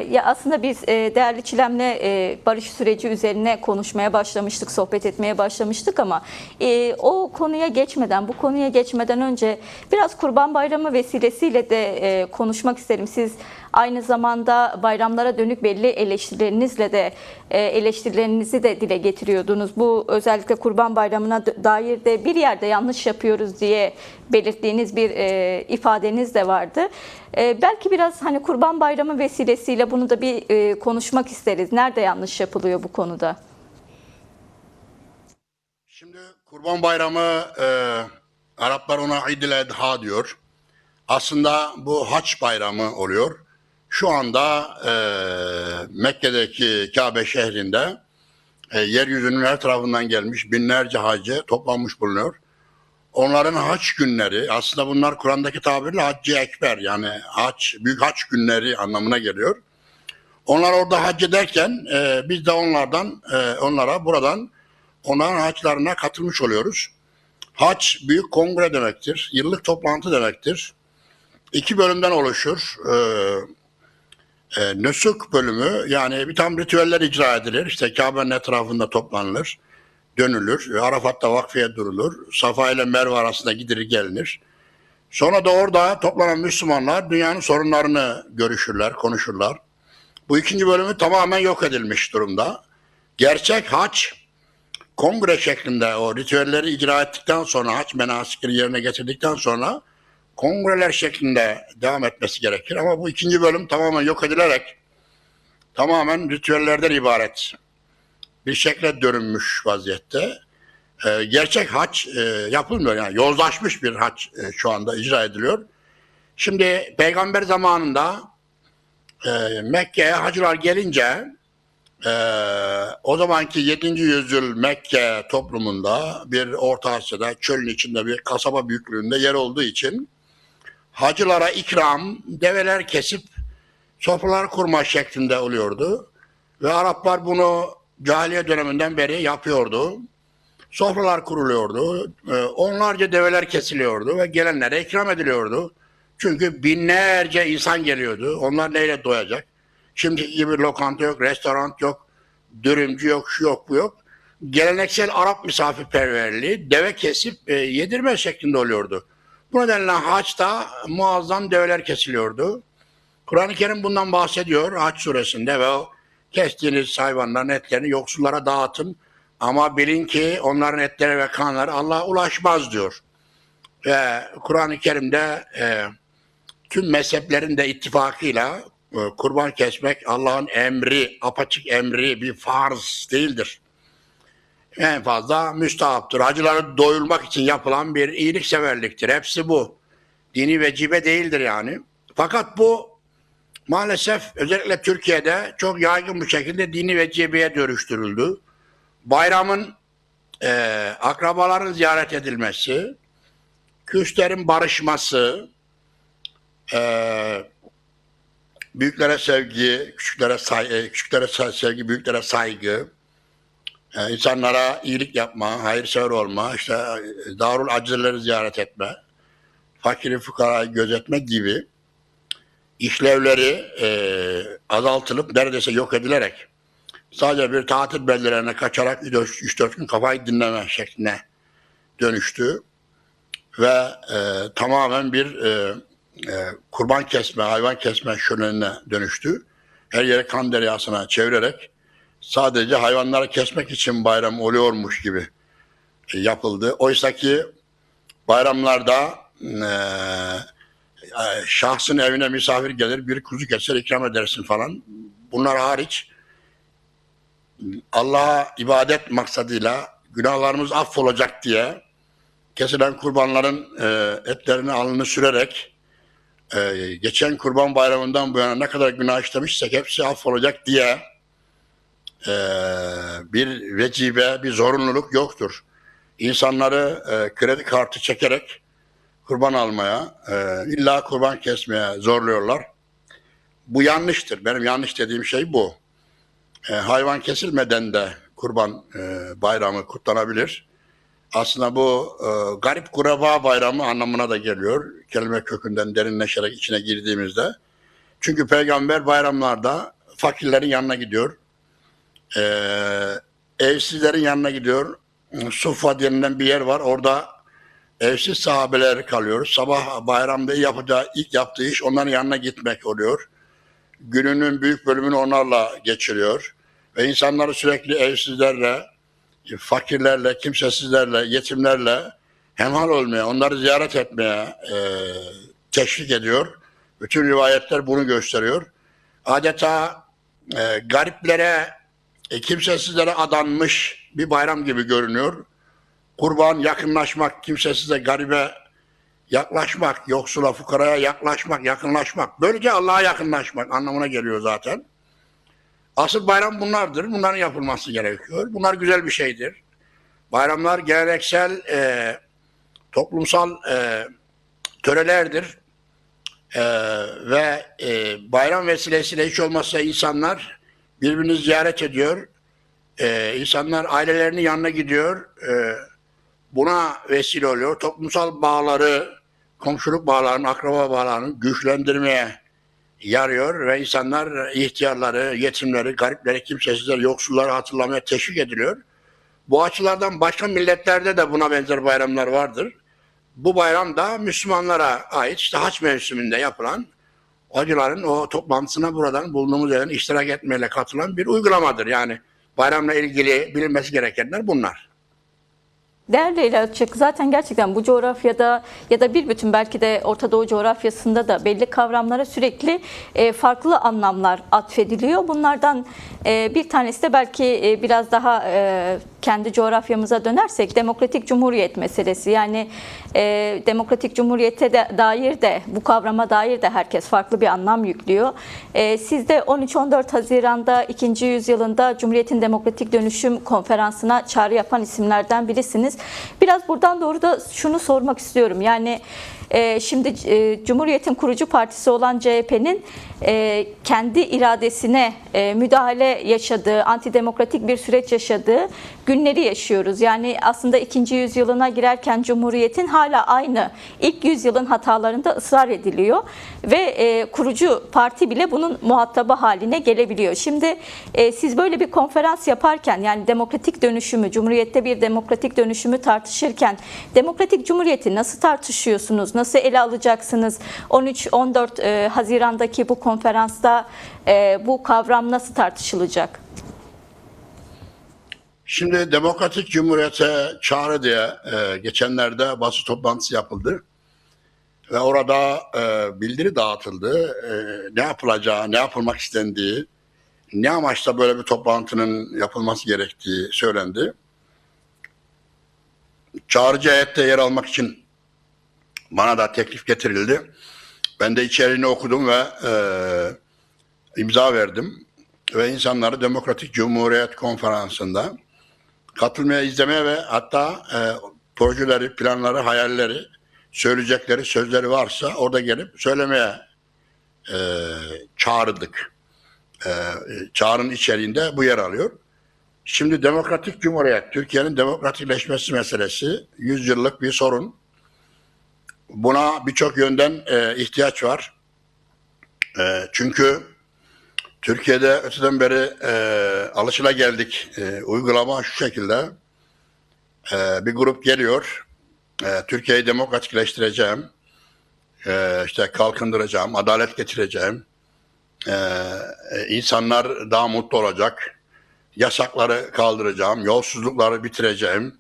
Ya aslında biz değerli Çilem'le barış süreci üzerine konuşmaya başlamıştık, sohbet etmeye başlamıştık ama o konuya geçmeden, bu konuya geçmeden önce biraz Kurban Bayramı vesilesiyle de konuşmak isterim. Siz aynı zamanda bayramlara dönük belli eleştirilerinizle de eleştirilerinizi de dile getiriyordunuz. Bu özellikle Kurban Bayramı'na dair de bir yerde yanlış yapıyoruz diye belirttiğiniz bir ifadeniz de vardı. Belki biraz hani Kurban Bayramı vesilesiyle bunu da bir konuşmak isteriz. Nerede yanlış yapılıyor bu konuda? Şimdi Kurban Bayramı Araplar ona İdil Edha diyor. Aslında bu Haç Bayramı oluyor. Şu anda Mekke'deki Kabe şehrinde yeryüzünün her tarafından gelmiş binlerce hacı toplanmış bulunuyor. Onların haç günleri, aslında bunlar Kur'an'daki tabirle Haccı Ekber, yani haç, büyük haç günleri anlamına geliyor. Onlar orada hac ederken biz de onların haçlarına katılmış oluyoruz. Haç büyük kongre demektir, yıllık toplantı demektir. 2 bölümden oluşur. Nüsuk bölümü, yani bir tam ritüeller icra edilir. İşte Kabe'nin etrafında toplanılır, dönülür. Arafat'ta vakfiye durulur. Safa ile Merve arasında gidilir gelinir. Sonra da orada toplanan Müslümanlar dünyanın sorunlarını görüşürler, konuşurlar. Bu 2. bölümü tamamen yok edilmiş durumda. Gerçek hac, kongre şeklinde o ritüelleri icra ettikten sonra, hac menasikleri yerine getirdikten sonra kongreler şeklinde devam etmesi gerekir. Ama bu 2. bölüm tamamen yok edilerek tamamen ritüellerden ibaret bir şekle dönünmüş vaziyette. Gerçek hac yapılmıyor. Yani yozlaşmış bir hac şu anda icra ediliyor. Şimdi Peygamber zamanında Mekke'ye hacılar gelince o zamanki 7. yüzyıl Mekke toplumunda bir Orta Asya'da çölün içinde bir kasaba büyüklüğünde yer olduğu için hacılara ikram, develer kesip sofralar kurma şeklinde oluyordu. Ve Araplar bunu cahiliye döneminden beri yapıyordu. Sofralar kuruluyordu, onlarca develer kesiliyordu ve gelenlere ikram ediliyordu. Çünkü binlerce insan geliyordu. Onlar neyle doyacak? Şimdiki gibi lokanta yok, restoran yok, dürümcü yok, şu yok, bu yok. Geleneksel Arap misafirperverliği deve kesip yedirme şeklinde oluyordu. Bu nedenle haçta muazzam develer kesiliyordu. Kur'an-ı Kerim bundan bahsediyor Haç suresinde ve o kestiğiniz hayvanların etlerini yoksullara dağıtın. Ama bilin ki onların etleri ve kanları Allah'a ulaşmaz diyor. Ve Kur'an-ı Kerim'de tüm mezheplerin de ittifakıyla kurban kesmek Allah'ın emri, apaçık emri, bir farz değildir. En fazla müstahaptır. Hacıları doyurmak için yapılan bir iyilikseverliktir. Hepsi bu. Dini vecibe değildir yani. Fakat bu maalesef özellikle Türkiye'de çok yaygın bir şekilde dini vecibeye dönüştürüldü. Bayramın akrabaların ziyaret edilmesi, küslerin barışması, büyüklere sevgi, küçüklere sevgi, büyüklere saygı, insanlara iyilik yapma, hayırsever olma, işte darul acizleri ziyaret etme, fakiri fukarayı gözetme gibi işlevleri azaltılıp neredeyse yok edilerek sadece bir tatil beldelerine kaçarak 3-4 gün kafayı dinleme şekline dönüştü ve tamamen bir kurban kesme, hayvan kesme şölenine dönüştü. Her yeri kan deryasına çevirerek sadece hayvanları kesmek için bayram oluyormuş gibi yapıldı. Oysa ki bayramlarda şahsın evine misafir gelir, bir kuzu keser ikram edersin falan. Bunlar hariç Allah'a ibadet maksadıyla günahlarımız affolacak diye kesilen kurbanların etlerini alnını sürerek geçen Kurban Bayramı'ndan bu yana ne kadar günah işlemişsek hepsi affolacak diye bir vecibe, bir zorunluluk yoktur. İnsanları kredi kartı çekerek kurban almaya, illa kurban kesmeye zorluyorlar. Bu yanlıştır. Benim yanlış dediğim şey bu. Hayvan kesilmeden de kurban bayramı kutlanabilir. Aslında bu garip kuraba bayramı anlamına da geliyor. Kelime kökünden derinleşerek içine girdiğimizde. Çünkü peygamber bayramlarda fakirlerin yanına gidiyor. E, Evsizlerin yanına gidiyor. Suffa denilen bir yer var. Orada evsiz sahabeler kalıyor. Sabah bayramda ilk yaptığı iş onların yanına gitmek oluyor. Gününün büyük bölümünü onlarla geçiriyor. Ve insanları sürekli evsizlerle, fakirlerle, kimsesizlerle, yetimlerle hemhal olmaya, onları ziyaret etmeye teşvik ediyor. Bütün rivayetler bunu gösteriyor. Adeta gariplere, kimsesizlere adanmış bir bayram gibi görünüyor. Kurban yakınlaşmak, kimsesize, garibe yaklaşmak, yoksula, fukaraya yaklaşmak, yakınlaşmak. Böylece Allah'a yakınlaşmak anlamına geliyor zaten. Asıl bayram bunlardır. Bunların yapılması gerekiyor. Bunlar güzel bir şeydir. Bayramlar geleneksel, toplumsal törelerdir. Ve bayram vesilesiyle hiç olmazsa insanlar birbirini ziyaret ediyor. İnsanlar ailelerinin yanına gidiyor. Buna vesile oluyor. Toplumsal bağları, komşuluk bağlarını, akraba bağlarını güçlendirmeye yarıyor ve insanlar ihtiyarları, yetimleri, garipleri, kimsesizleri, yoksulları hatırlamaya teşvik ediliyor. Bu açılardan başka milletlerde de buna benzer bayramlar vardır. Bu bayram da Müslümanlara ait, işte haç mevsiminde yapılan hacıların o toplantısına buradan bulunduğumuz yerden iştirak etmeyle katılan bir uygulamadır. Yani bayramla ilgili bilinmesi gerekenler bunlar. Değerli Leyla Açık, zaten gerçekten bu coğrafyada ya da bir bütün belki de Orta Doğu coğrafyasında da belli kavramlara sürekli farklı anlamlar atfediliyor. Bunlardan bir tanesi de belki biraz daha kendi coğrafyamıza dönersek Demokratik Cumhuriyet meselesi. Yani Demokratik Cumhuriyete de dair de bu kavrama dair de herkes farklı bir anlam yüklüyor. Siz de 13-14 Haziran'da 2. yüzyılında Cumhuriyet'in Demokratik Dönüşüm Konferansı'na çağrı yapan isimlerden birisiniz. Biraz buradan doğru da şunu sormak istiyorum. Yani şimdi Cumhuriyet'in kurucu partisi olan CHP'nin kendi iradesine müdahale yaşadığı, antidemokratik bir süreç yaşadığı günleri yaşıyoruz. Yani aslında 2. yüzyılına girerken Cumhuriyet'in hala aynı ilk yüzyılın hatalarında ısrar ediliyor ve kurucu parti bile bunun muhatabı haline gelebiliyor. Şimdi siz böyle bir konferans yaparken, yani demokratik dönüşümü, Cumhuriyet'te bir demokratik dönüşümü tartışırken demokratik Cumhuriyet'i nasıl tartışıyorsunuz? Nasıl ele alacaksınız? 13-14 Haziran'daki bu konferansta bu kavram nasıl tartışılacak? Şimdi Demokratik Cumhuriyet'e çağrı diye geçenlerde basın toplantısı yapıldı. Ve orada bildiri dağıtıldı. Ne yapılacağı, ne yapılmak istendiği, ne amaçla böyle bir toplantının yapılması gerektiği söylendi. Çağrıcı heyette yer almak için bana da teklif getirildi. Ben de içeriğini okudum ve imza verdim. Ve insanları Demokratik Cumhuriyet Konferansı'nda katılmaya, izlemeye ve hatta projeleri, planları, hayalleri, söyleyecekleri sözleri varsa orada gelip söylemeye çağrıldık. Çağrının içeriğinde bu yer alıyor. Şimdi Demokratik Cumhuriyet, Türkiye'nin demokratikleşmesi meselesi 100 yıllık bir sorun. Buna birçok yönden ihtiyaç var. Çünkü Türkiye'de öteden beri alışılageldik. Uygulama şu şekilde. Bir grup geliyor. Türkiye'yi demokratikleştireceğim. İşte kalkındıracağım, adalet getireceğim. İnsanlar daha mutlu olacak. Yasakları kaldıracağım, yolsuzlukları bitireceğim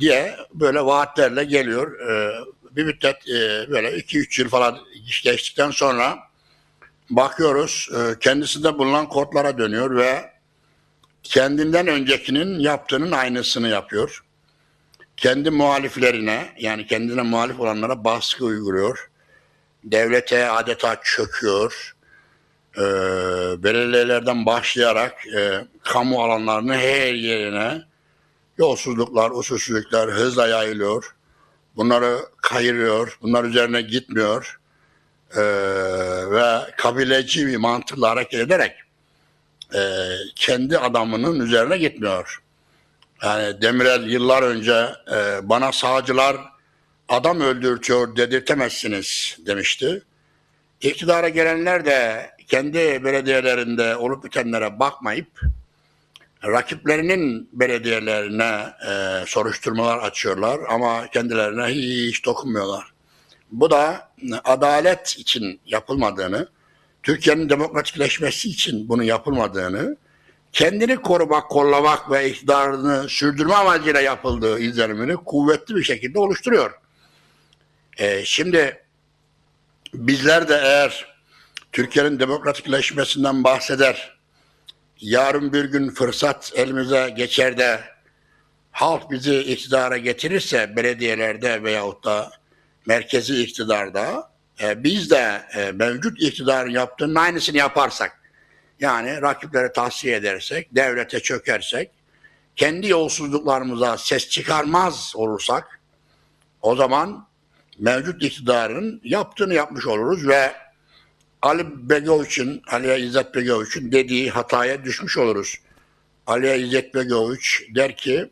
diye böyle vaatlerle geliyor. Bir müddet böyle 2-3 yıl falan geçtikten sonra bakıyoruz kendisinde bulunan kodlara dönüyor ve kendinden öncekinin yaptığının aynısını yapıyor. Kendi muhaliflerine, yani kendine muhalif olanlara baskı uyguluyor. Devlete adeta çöküyor. Belediyelerden başlayarak kamu alanlarının her yerine yolsuzluklar, usulsüzlükler hızla yayılıyor. Bunları kayırıyor, bunlar üzerine gitmiyor. Ve kabileci bir mantıkla hareket ederek kendi adamının üzerine gitmiyor. Yani Demirel yıllar önce bana sağcılar adam öldürtüyor dedirtemezsiniz demişti. İktidara gelenler de kendi belediyelerinde olup bitenlere bakmayıp rakiplerinin belediyelerine soruşturmalar açıyorlar ama kendilerine hiç dokunmuyorlar. Bu da adalet için yapılmadığını, Türkiye'nin demokratikleşmesi için bunun yapılmadığını, kendini korumak, kollamak ve iktidarını sürdürme amacıyla yapıldığı izlenimini kuvvetli bir şekilde oluşturuyor. Şimdi bizler de eğer Türkiye'nin demokratikleşmesinden bahseder, yarın bir gün fırsat elimize geçer de halk bizi iktidara getirirse belediyelerde veyahut da merkezi iktidarda biz de mevcut iktidarın yaptığının aynısını yaparsak, yani rakipleri tahsiye edersek, devlete çökersek, kendi yolsuzluklarımıza ses çıkarmaz olursak, o zaman mevcut iktidarın yaptığını yapmış oluruz ve Ali İzzet Begoviç'in dediği hataya düşmüş oluruz. Ali İzzet Begoviç der ki,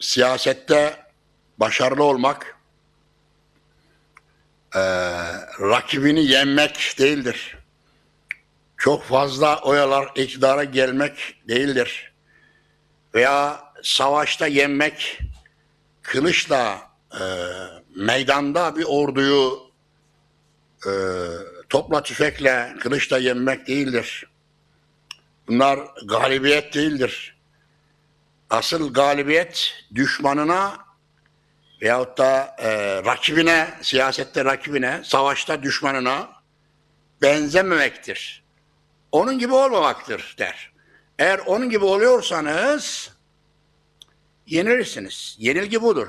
siyasette başarılı olmak rakibini yenmek değildir. Çok fazla oyalar iktidara gelmek değildir. Veya savaşta yenmek, kılıçla meydanda bir orduyu topla tüfekle, kılıçla yenmek değildir. Bunlar galibiyet değildir. Asıl galibiyet düşmanına veyahut da rakibine, siyasette rakibine, savaşta düşmanına benzememektir. Onun gibi olmamaktır der. Eğer onun gibi oluyorsanız yenilirsiniz. Yenilgi budur.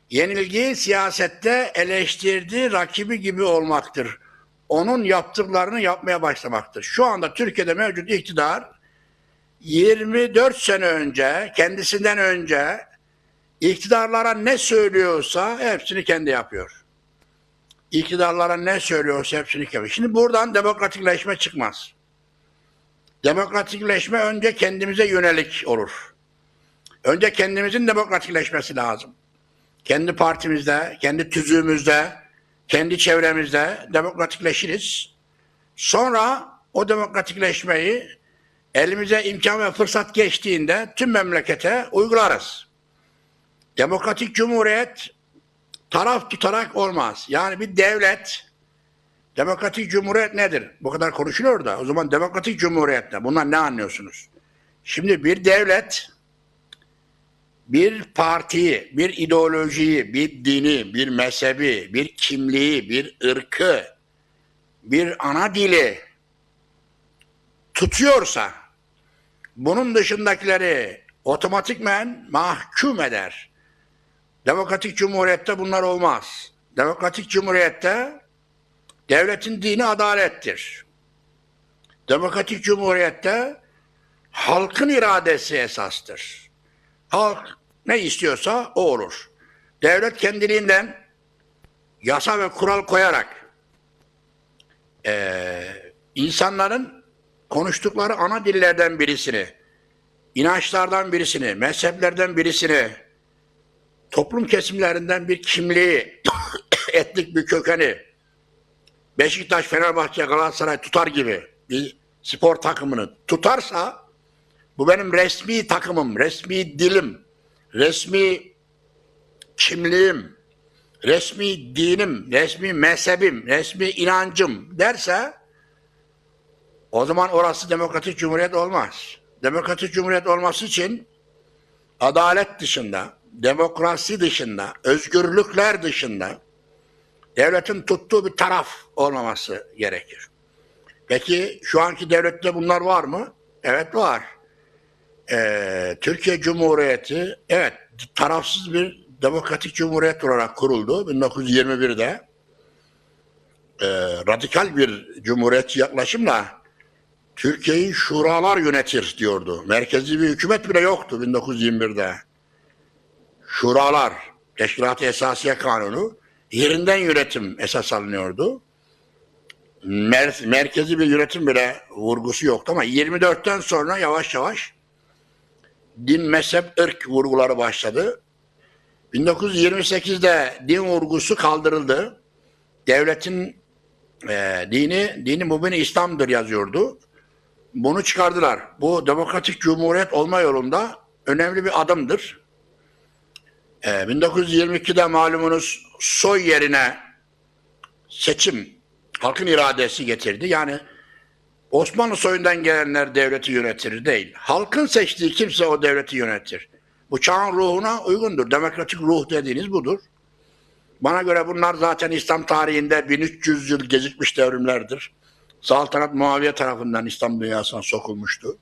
Yenilgi siyasette eleştirdiği rakibi gibi olmaktır. Onun yaptıklarını yapmaya başlamaktır. Şu anda Türkiye'de mevcut iktidar 24 sene önce, kendisinden önce iktidarlara ne söylüyorsa hepsini kendi yapıyor. İktidarlara ne söylüyorsa hepsini yapıyor. Şimdi buradan demokratikleşme çıkmaz. Demokratikleşme önce kendimize yönelik olur. Önce kendimizin demokratikleşmesi lazım. Kendi partimizde, kendi tüzüğümüzde, kendi çevremizde demokratikleşiriz. Sonra o demokratikleşmeyi elimize imkan ve fırsat geçtiğinde tüm memlekete uygularız. Demokratik cumhuriyet taraf tutarak olmaz. Yani bir devlet, demokratik cumhuriyet nedir? Bu kadar konuşuluyor da o zaman demokratik cumhuriyet ne? Bundan ne anlıyorsunuz? Şimdi bir devlet, bir partiyi, bir ideolojiyi, bir dini, bir mezhebi, bir kimliği, bir ırkı, bir ana dili tutuyorsa bunun dışındakileri otomatikmen mahkum eder. Demokratik cumhuriyette bunlar olmaz. Demokratik cumhuriyette devletin dini adalettir. Demokratik cumhuriyette halkın iradesi esastır. Halk ne istiyorsa o olur. Devlet kendiliğinden yasa ve kural koyarak insanların konuştukları ana dillerden birisini, inançlardan birisini, mezheplerden birisini, toplum kesimlerinden bir kimliği, etnik bir kökeni, Beşiktaş, Fenerbahçe, Galatasaray tutar gibi bir spor takımını tutarsa, bu benim resmi takımım, resmi dilim, resmi kimliğim, resmi dinim, resmi mezhebim, resmi inancım derse, o zaman orası demokratik cumhuriyet olmaz. Demokratik cumhuriyet olması için adalet dışında, demokrasi dışında, özgürlükler dışında devletin tuttuğu bir taraf olmaması gerekir. Peki şu anki devlette bunlar var mı? Evet var. Türkiye Cumhuriyeti evet tarafsız bir demokratik cumhuriyet olarak kuruldu 1921'de. Radikal bir cumhuriyetçi yaklaşımla Türkiye'yi şuralar yönetir diyordu. Merkezi bir hükümet bile yoktu 1921'de. Şuralar, Teşkilat-ı Esasiye Kanunu yerinden yönetim esas alınıyordu. Merkezi bir yönetim bile vurgusu yoktu ama 24'ten sonra yavaş yavaş din, mezhep, ırk vurguları başladı. 1928'de din vurgusu kaldırıldı. devletin dini mübini İslam'dır yazıyordu. Bunu çıkardılar. Bu demokratik cumhuriyet olma yolunda önemli bir adımdır. 1922'de malumunuz soy yerine seçim halkın iradesi getirdi. Yani Osmanlı soyundan gelenler devleti yönetir değil. Halkın seçtiği kimse o devleti yönetir. Bu çağın ruhuna uygundur. Demokratik ruh dediğiniz budur. Bana göre bunlar zaten İslam tarihinde 1300 yıl gecikmiş devrimlerdir. Saltanat Muaviye tarafından İslam dünyasına sokulmuştu.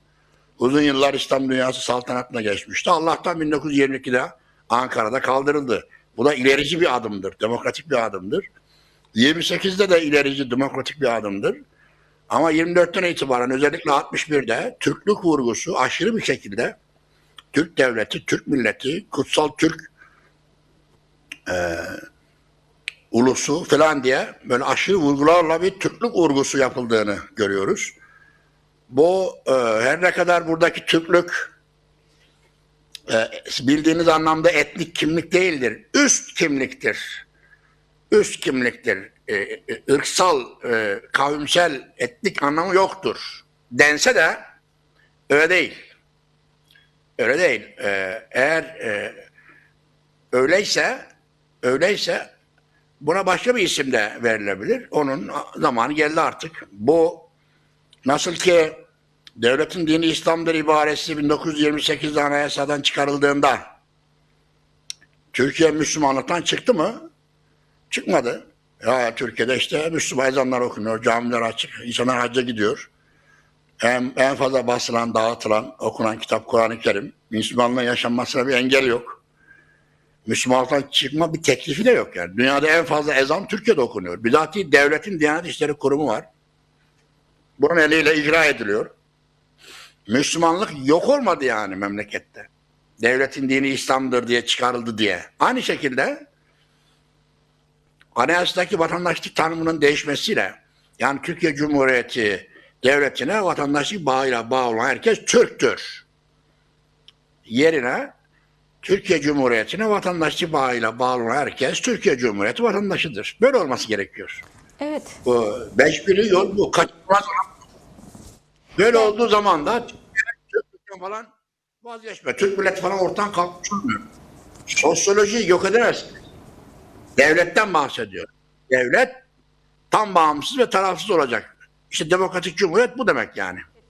Uzun yıllar İslam dünyası saltanatına geçmişti. Allah'tan 1922'de Ankara'da kaldırıldı. Bu da ilerici bir adımdır, demokratik bir adımdır. 28'de de ilerici, demokratik bir adımdır. Ama 24'ten itibaren özellikle 61'de Türklük vurgusu aşırı bir şekilde Türk devleti, Türk milleti, kutsal Türk ulusu falan diye böyle aşırı vurgularla bir Türklük vurgusu yapıldığını görüyoruz. Bu her ne kadar buradaki Türklük bildiğiniz anlamda etnik kimlik değildir. Üst kimliktir. Üst kimliktir. Irksal, kavimsel, etnik anlamı yoktur. Dense de öyle değil. Öyle değil. Eğer öyleyse buna başka bir isim de verilebilir. Onun zamanı geldi artık. Bu nasıl ki devletin dini İslam'dır ibaresi 1928'de anayasadan çıkarıldığında Türkiye Müslümanlıktan çıktı mı? Çıkmadı. Ya Türkiye'de işte Müslüman ezanlar okunuyor, camiler açık, insanlar hacca gidiyor. En fazla basılan, dağıtılan, okunan kitap Kur'an-ı Kerim. Müslümanlığın yaşanmasına bir engel yok. Müslümanlıktan çıkma bir teklifi de yok yani. Dünyada en fazla ezan Türkiye'de okunuyor. Bizatihi devletin Diyanet İşleri Kurumu var. Bunun eliyle icra ediliyor. Müslümanlık yok olmadı yani memlekette. Devletin dini İslam'dır diye çıkarıldı diye. Aynı şekilde anayasadaki vatandaşlık tanımının değişmesiyle yani Türkiye Cumhuriyeti devletine vatandaşlık bağıyla bağlı olan herkes Türktür. Yerine Türkiye Cumhuriyeti'ne vatandaşlık bağıyla bağlı olan herkes Türkiye Cumhuriyeti vatandaşıdır. Böyle olması gerekiyor. Evet. Bu beşbiri yol bu. Kaçınılmaz. Böyle olduğu zaman da Türk'ten falan vazgeçme. Türk milleti falan ortadan kalkmış olmuyor. Sosyolojiyi yok edemezsin. Devletten bahsediyor. Devlet tam bağımsız ve tarafsız olacak. İşte demokratik cumhuriyet bu demek yani.